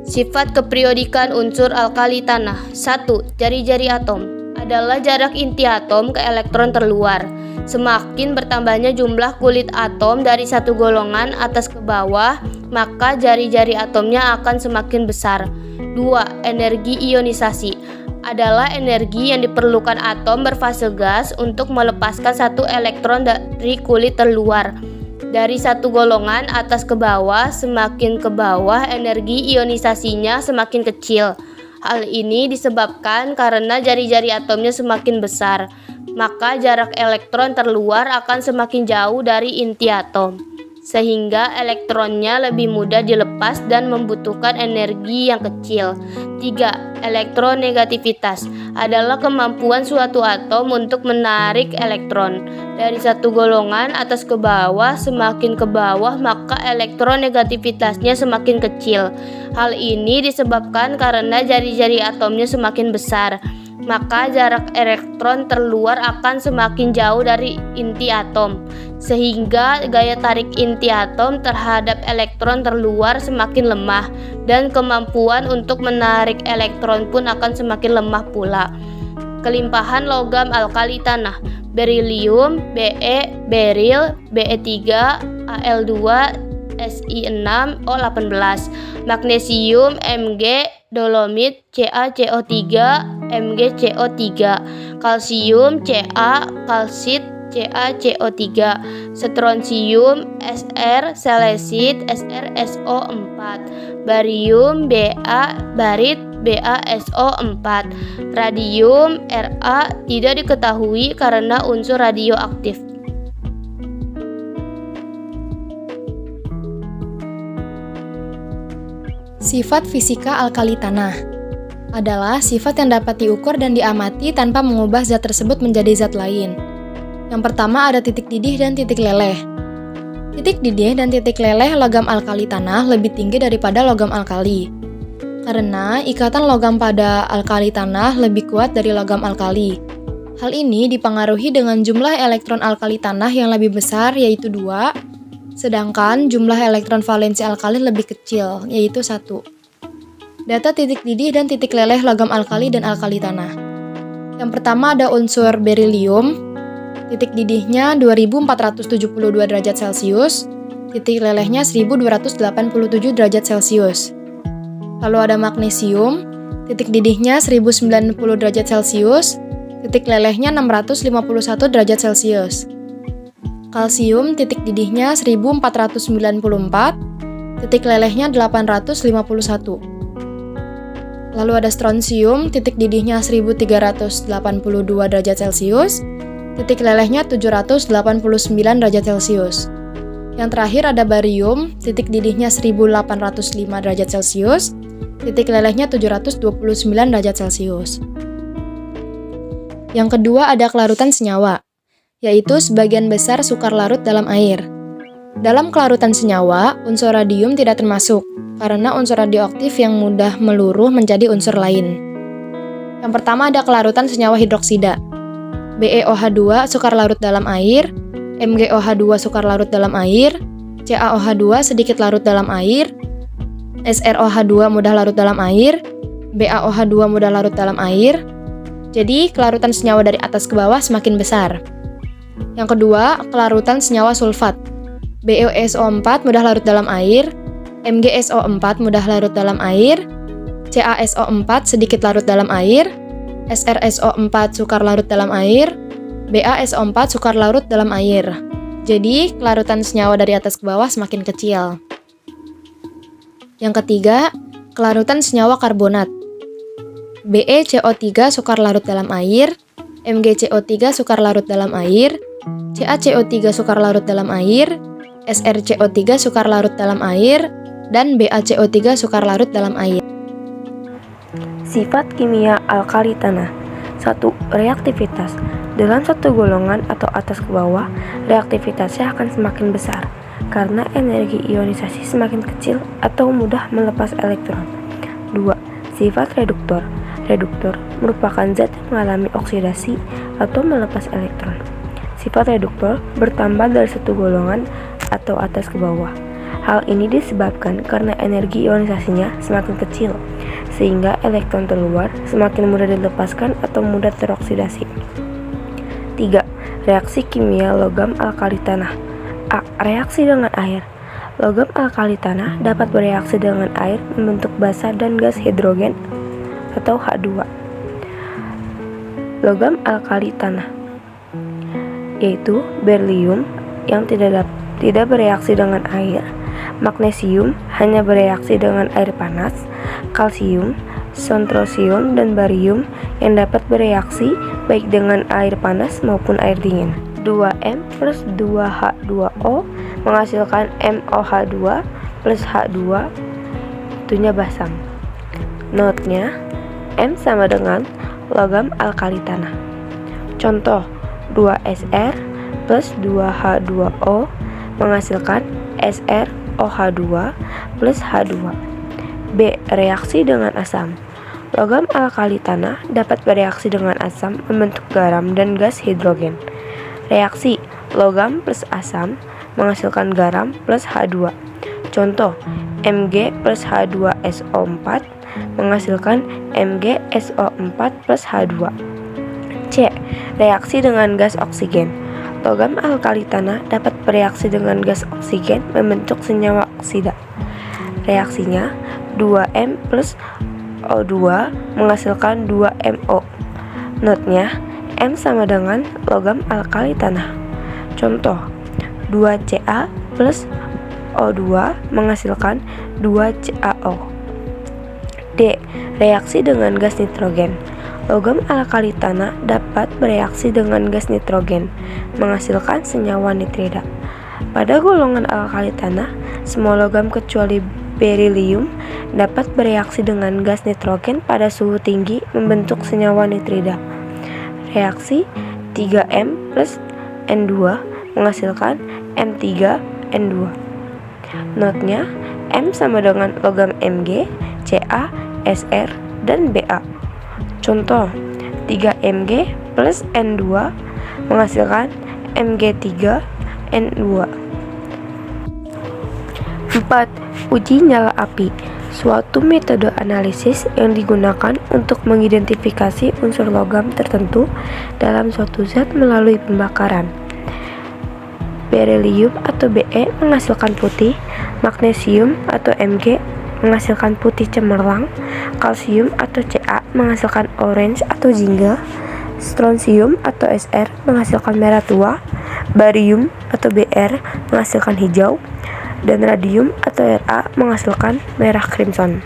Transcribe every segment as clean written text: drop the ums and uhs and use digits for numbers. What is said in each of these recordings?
Sifat keperiodikan unsur alkali tanah. 1. Jari-jari atom adalah jarak inti atom ke elektron terluar. Semakin bertambahnya jumlah kulit atom dari satu golongan atas ke bawah, maka jari-jari atomnya akan semakin besar. 2. Energi ionisasi adalah energi yang diperlukan atom berfase gas untuk melepaskan satu elektron dari kulit terluar. Dari satu golongan atas ke bawah, semakin ke bawah energi ionisasinya semakin kecil. Hal ini disebabkan karena jari-jari atomnya semakin besar, maka jarak elektron terluar akan semakin jauh dari inti atom, sehingga elektronnya lebih mudah dilepas dan membutuhkan energi yang kecil. 3. Elektronegativitas adalah kemampuan suatu atom untuk menarik elektron dari satu golongan atas ke bawah. Semakin ke bawah, maka elektronegativitasnya semakin kecil. Hal ini disebabkan karena jari-jari atomnya semakin besar, maka jarak elektron terluar akan semakin jauh dari inti atom, sehingga gaya tarik inti atom terhadap elektron terluar semakin lemah, dan kemampuan untuk menarik elektron pun akan semakin lemah pula. Kelimpahan logam alkali tanah: berilium, Be, beril, Be3, Al2, Si6O18, magnesium, Mg, dolomit, CaCO3, MgCO3, kalsium, Ca, kalsit, CaCO3, strontium, Sr, selesit, SrSO4, barium, Ba, barit, BaSO4, radium, Ra tidak diketahui karena unsur radioaktif. Sifat fisika alkali tanah adalah sifat yang dapat diukur dan diamati tanpa mengubah zat tersebut menjadi zat lain. Yang pertama ada titik didih dan titik leleh. Titik didih dan titik leleh logam alkali tanah lebih tinggi daripada logam alkali, karena ikatan logam pada alkali tanah lebih kuat dari logam alkali. Hal ini dipengaruhi dengan jumlah elektron alkali tanah yang lebih besar, yaitu 2, sedangkan jumlah elektron valensi alkali lebih kecil, yaitu 1. Data titik didih dan titik leleh logam alkali dan alkali tanah. Yang pertama ada unsur berilium. Titik didihnya 2472 derajat Celcius, titik lelehnya 1287 derajat Celcius. Lalu ada magnesium, titik didihnya 1090 derajat Celcius, titik lelehnya 651 derajat Celcius. Kalsium, titik didihnya 1494, titik lelehnya 851. Lalu ada strontium, titik didihnya 1382 derajat Celcius, titik lelehnya 789 derajat Celcius. Yang terakhir ada barium, titik didihnya 1805 derajat Celcius, titik lelehnya 729 derajat Celcius. Yang kedua ada kelarutan senyawa, yaitu sebagian besar sukar larut dalam air. Dalam kelarutan senyawa, unsur radium tidak termasuk, karena unsur radioaktif yang mudah meluruh menjadi unsur lain. Yang pertama ada kelarutan senyawa hidroksida. BeOH2 sukar larut dalam air, MgOH2 sukar larut dalam air, CaOH2 sedikit larut dalam air, SrOH2 mudah larut dalam air, BaOH2 mudah larut dalam air. Jadi, kelarutan senyawa dari atas ke bawah semakin besar. Yang kedua, kelarutan senyawa sulfat. BeSO4 mudah larut dalam air, MgSO4 mudah larut dalam air, CaSO4 sedikit larut dalam air, SrSO4 sukar larut dalam air, BaSO4 sukar larut dalam air. Jadi, kelarutan senyawa dari atas ke bawah semakin kecil. Yang ketiga, kelarutan senyawa karbonat. BeCO3 sukar larut dalam air, MgCO3 sukar larut dalam air, CaCO3 sukar larut dalam air, SrCO3 sukar larut dalam air, dan BaCO3 sukar larut dalam air. Sifat kimia alkali tanah. 1. Reaktivitas. Dalam satu golongan atau atas ke bawah, reaktivitasnya akan semakin besar karena energi ionisasi semakin kecil atau mudah melepas elektron. 2. Sifat reduktor. Reduktor merupakan zat yang mengalami oksidasi atau melepas elektron. Sifat reduktor bertambah dari satu golongan atau atas ke bawah. Hal ini disebabkan karena energi ionisasinya semakin kecil, sehingga elektron terluar semakin mudah dilepaskan atau mudah teroksidasi. 3. Reaksi kimia logam alkali tanah. A. Reaksi dengan air. Logam alkali tanah dapat bereaksi dengan air membentuk basa dan gas hidrogen atau H2. Logam alkali tanah yaitu berlium yang tidak bereaksi dengan air, magnesium hanya bereaksi dengan air panas, kalsium, strontium, dan barium yang dapat bereaksi baik dengan air panas maupun air dingin. 2M plus 2H2O menghasilkan MOH2 plus H2, itunya basam. Notnya, M sama dengan logam alkali tanah. Contoh, 2Sr plus 2H2O menghasilkan SrOH2 plus H2. B. Reaksi dengan asam. Logam alkali tanah dapat bereaksi dengan asam membentuk garam dan gas hidrogen. Reaksi logam plus asam menghasilkan garam plus H2. Contoh, Mg plus H2SO4 menghasilkan MgSO4 plus H2. C. Reaksi dengan gas oksigen. Logam alkali tanah dapat bereaksi dengan gas oksigen membentuk senyawa oksida. Reaksinya 2M plus O2 menghasilkan 2MO. Notnya, M sama dengan logam alkali tanah. Contoh, 2Ca plus O2 menghasilkan 2CaO. D. Reaksi dengan gas nitrogen. Logam alkali tanah dapat bereaksi dengan gas nitrogen, menghasilkan senyawa nitrida. Pada golongan alkali tanah, semua logam kecuali berilium dapat bereaksi dengan gas nitrogen pada suhu tinggi membentuk senyawa nitrida. Reaksi 3M plus N2 menghasilkan M3N2. Notnya, M sama dengan logam Mg, Ca, Sr, dan Ba. Contoh, 3Mg plus N2 menghasilkan Mg3N2. 4. Uji nyala api. Suatu metode analisis yang digunakan untuk mengidentifikasi unsur logam tertentu dalam suatu zat melalui pembakaran. Berilium atau Be menghasilkan putih, magnesium atau Mg menghasilkan putih cemerlang, kalsium atau Ca menghasilkan orange atau jingga, strontium atau Sr menghasilkan merah tua, barium atau Br menghasilkan hijau, dan radium atau Ra menghasilkan merah crimson.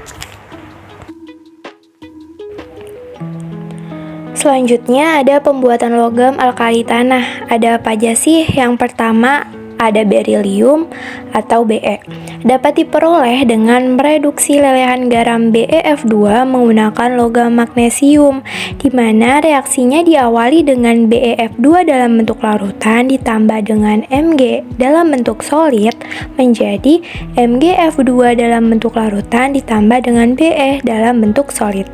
Selanjutnya ada pembuatan logam alkali tanah. Ada apa aja sih? Yang pertama ada berilium atau Be. Dapat diperoleh dengan mereduksi lelehan garam BeF2 menggunakan logam magnesium, di mana reaksinya diawali dengan BeF2 dalam bentuk larutan ditambah dengan Mg dalam bentuk solid menjadi MgF2 dalam bentuk larutan ditambah dengan Be dalam bentuk solid.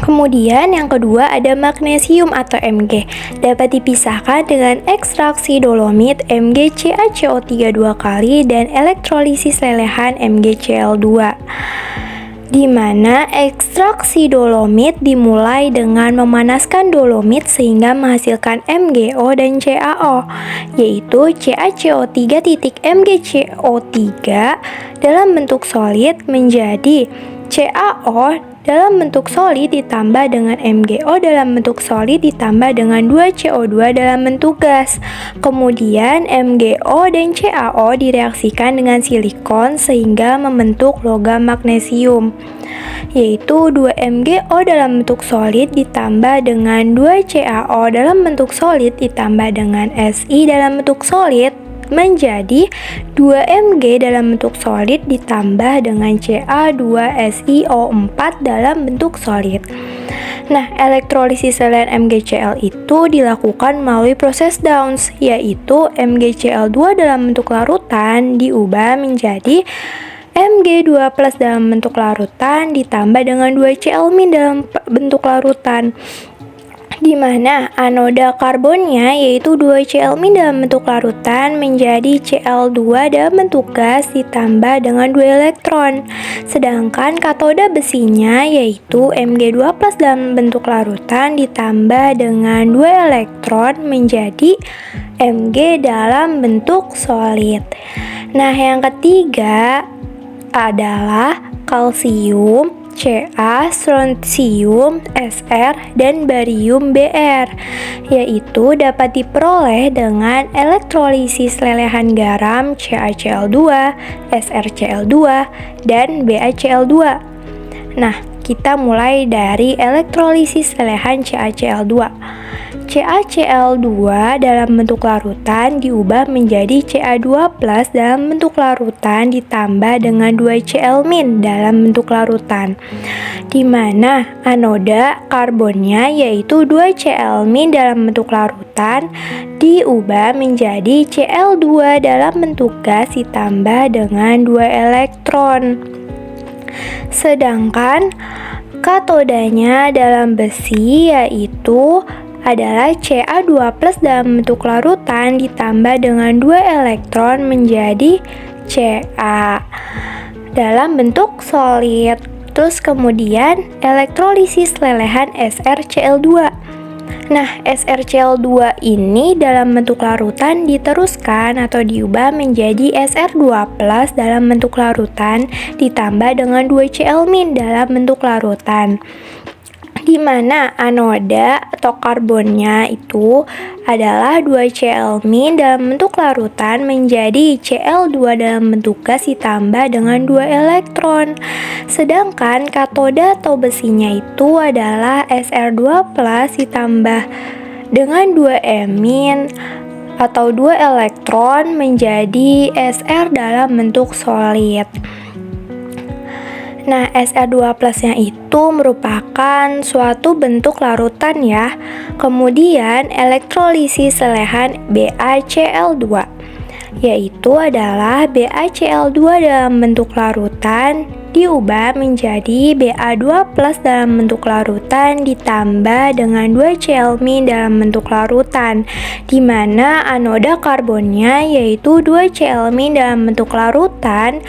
Kemudian yang kedua ada magnesium atau Mg. Dapat dipisahkan dengan ekstraksi dolomit MgCaCO3 2 kali dan elektrolisis lelehan MgCl2. Di mana ekstraksi dolomit dimulai dengan memanaskan dolomit sehingga menghasilkan MgO dan CaO, yaitu CaCO3 titik MgCO3 dalam bentuk solid menjadi CaO dalam bentuk solid ditambah dengan MgO dalam bentuk solid ditambah dengan 2CO2 dalam bentuk gas. Kemudian MgO dan CaO direaksikan dengan silikon sehingga membentuk logam magnesium, yaitu 2MgO dalam bentuk solid ditambah dengan 2CaO dalam bentuk solid ditambah dengan Si dalam bentuk solid menjadi 2Mg dalam bentuk solid ditambah dengan Ca2SiO4 dalam bentuk solid. Nah, elektrolisis lelehan MgCl itu dilakukan melalui proses Downs, yaitu MgCl2 dalam bentuk larutan diubah menjadi Mg2+ dalam bentuk larutan ditambah dengan 2Cl- dalam bentuk larutan, di mana anoda karbonnya yaitu 2Cl- dalam bentuk larutan menjadi Cl2 dalam bentuk gas ditambah dengan 2 elektron. Sedangkan katoda besinya yaitu Mg2+ dalam bentuk larutan ditambah dengan 2 elektron menjadi Mg dalam bentuk solid. Nah, yang ketiga adalah kalsium, Ca, strontium, Sr, dan barium Br, yaitu dapat diperoleh dengan elektrolisis lelehan garam CaCl2, SrCl2, dan BaCl2. Nah, kita mulai dari elektrolisis lelehan CaCl2. CaCl2 dalam bentuk larutan diubah menjadi Ca2+ dalam bentuk larutan ditambah dengan 2Cl- dalam bentuk larutan, di mana anoda karbonnya yaitu 2Cl- dalam bentuk larutan diubah menjadi Cl2 dalam bentuk gas ditambah dengan 2 elektron. Sedangkan katodanya dalam besi yaitu adalah Ca2+ dalam bentuk larutan ditambah dengan 2 elektron menjadi Ca dalam bentuk solid. Terus kemudian elektrolisis lelehan SrCl2. Nah, SrCl2 ini dalam bentuk larutan diteruskan atau diubah menjadi Sr2+ dalam bentuk larutan ditambah dengan 2Cl- dalam bentuk larutan, di mana anoda atau karbonnya itu adalah 2Cl- dalam bentuk larutan menjadi Cl2 dalam bentuk gas ditambah dengan 2 elektron. Sedangkan katoda atau besinya itu adalah Sr2+ ditambah dengan 2 emin atau 2 elektron menjadi Sr dalam bentuk solid. Nah, Sr2+-nya itu merupakan suatu bentuk larutan ya. Kemudian elektrolisis lelehan BaCl2 yaitu adalah BaCl2 dalam bentuk larutan diubah menjadi Ba2+ dalam bentuk larutan ditambah dengan 2Cl- dalam bentuk larutan, di mana anoda karbonnya yaitu 2Cl- dalam bentuk larutan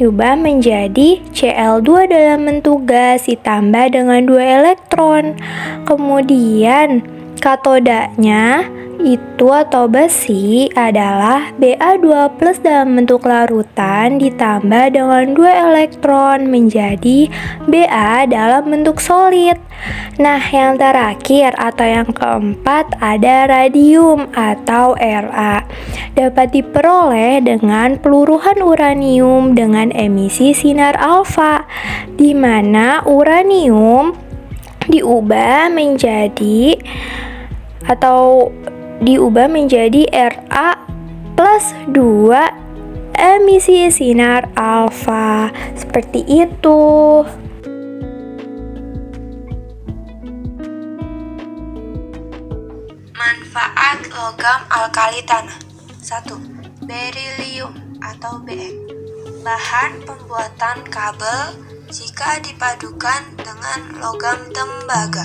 diubah menjadi Cl2 dalam bentuk gas ditambah dengan 2 elektron. Kemudian katodanya itu atau besi adalah Ba2+ dalam bentuk larutan ditambah dengan 2 elektron menjadi Ba dalam bentuk solid. Nah, yang terakhir atau yang keempat ada radium atau Ra. Dapat diperoleh dengan peluruhan uranium dengan emisi sinar alfa, di mana uranium diubah menjadi Ra plus 2 emisi sinar alfa. Seperti itu. Manfaat logam alkali tanah. 1. Berilium atau Br. Bahan pembuatan kabel jika dipadukan dengan logam tembaga.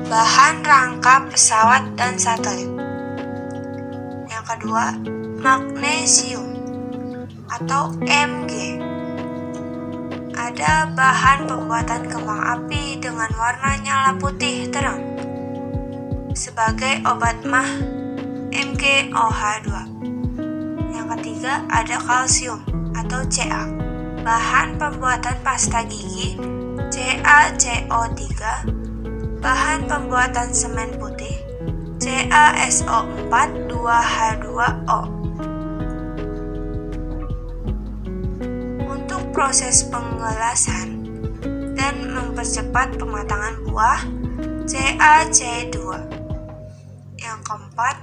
Bahan rangka pesawat dan satelit. Yang kedua, magnesium atau Mg. Ada bahan pembuatan kembang api dengan warna nyala putih terang. Sebagai obat mah, MgOH2. Yang ketiga, ada kalsium atau Ca. Bahan pembuatan pasta gigi CaCO3. Bahan pembuatan semen putih CaSO4-2H2O. Untuk proses penggelasan dan mempercepat pematangan buah CaC2. Yang keempat,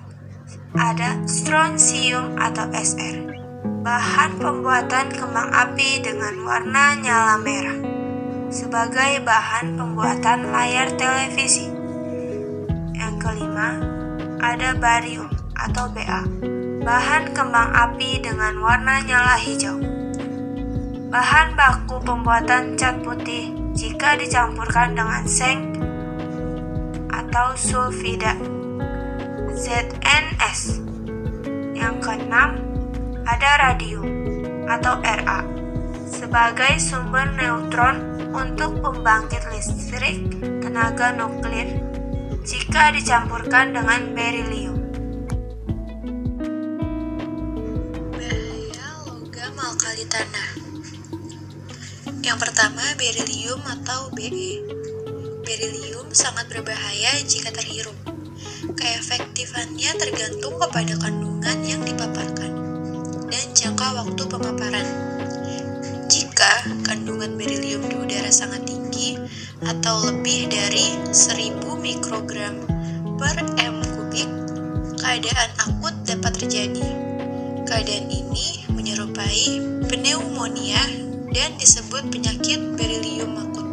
ada strontium atau Sr. Bahan pembuatan kembang api dengan warna nyala merah. Sebagai bahan pembuatan layar televisi. Yang kelima, ada barium atau Ba. Bahan kembang api dengan warna nyala hijau. Bahan baku pembuatan cat putih jika dicampurkan dengan seng atau sulfida, ZNS. Yang keenam, ada radium atau Ra sebagai sumber neutron untuk pembangkit listrik tenaga nuklir jika dicampurkan dengan berilium. Bahaya logam alkali tanah. Yang pertama, berilium atau Be. Berilium sangat berbahaya jika terhirup. Keefektifannya tergantung kepada kandungan yang dipaparkan dan jangka waktu pemaparan. Jika kandungan berilium di udara sangat tinggi atau lebih dari 1000 mikrogram per m kubik, keadaan akut dapat terjadi. Keadaan ini menyerupai pneumonia dan disebut penyakit berilium akut.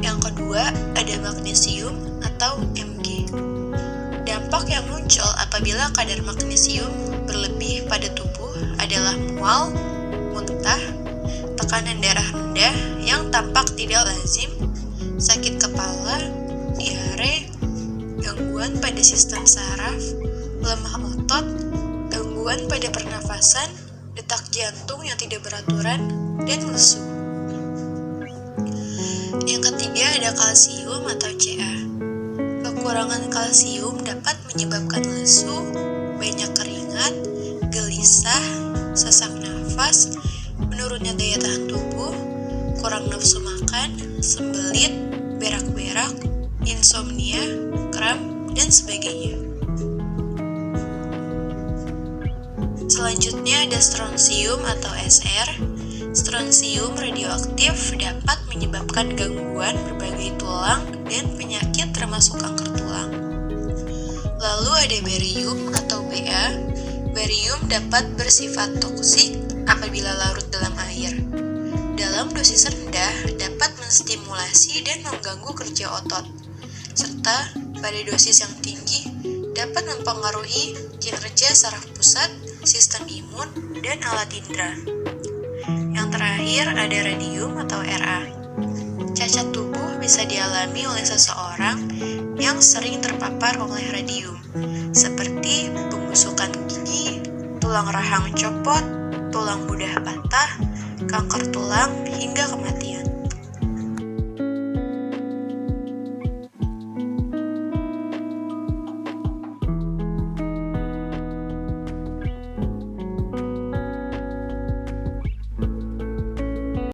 Yang kedua, ada magnesium atau Mg. Dampak yang muncul apabila kadar magnesium berlebih pada tubuh adalah mual, muntah, tekanan darah rendah yang tampak tidak lazim, sakit kepala, diare, gangguan pada sistem saraf, lemah otot, gangguan pada pernafasan, detak jantung yang tidak beraturan, dan lesu. Yang ketiga ada kalsium atau Ca. Kekurangan kalsium dapat menyebabkan lesu, banyak keringat, gelisah, sesak nafas, menurunnya daya tahan tubuh, kurang nafsu makan, sembelit, berak-berak, insomnia, kram, dan sebagainya. Selanjutnya ada strontium atau Sr. Strontium radioaktif dapat menyebabkan gangguan berbagai tulang dan penyakit termasuk kanker tulang. Lalu ada barium atau Ba. Barium dapat bersifat toksik apabila larut dalam air. Dalam dosis rendah dapat menstimulasi dan mengganggu kerja otot, serta pada dosis yang tinggi dapat mempengaruhi kinerja saraf pusat, sistem imun, dan alat indera. Yang terakhir ada radium atau Ra. Cacat tubuh bisa dialami oleh seseorang yang sering terpapar oleh radium, seperti pembusukan gigi, tulang rahang copot, tulang mudah patah, kanker tulang, hingga kematian.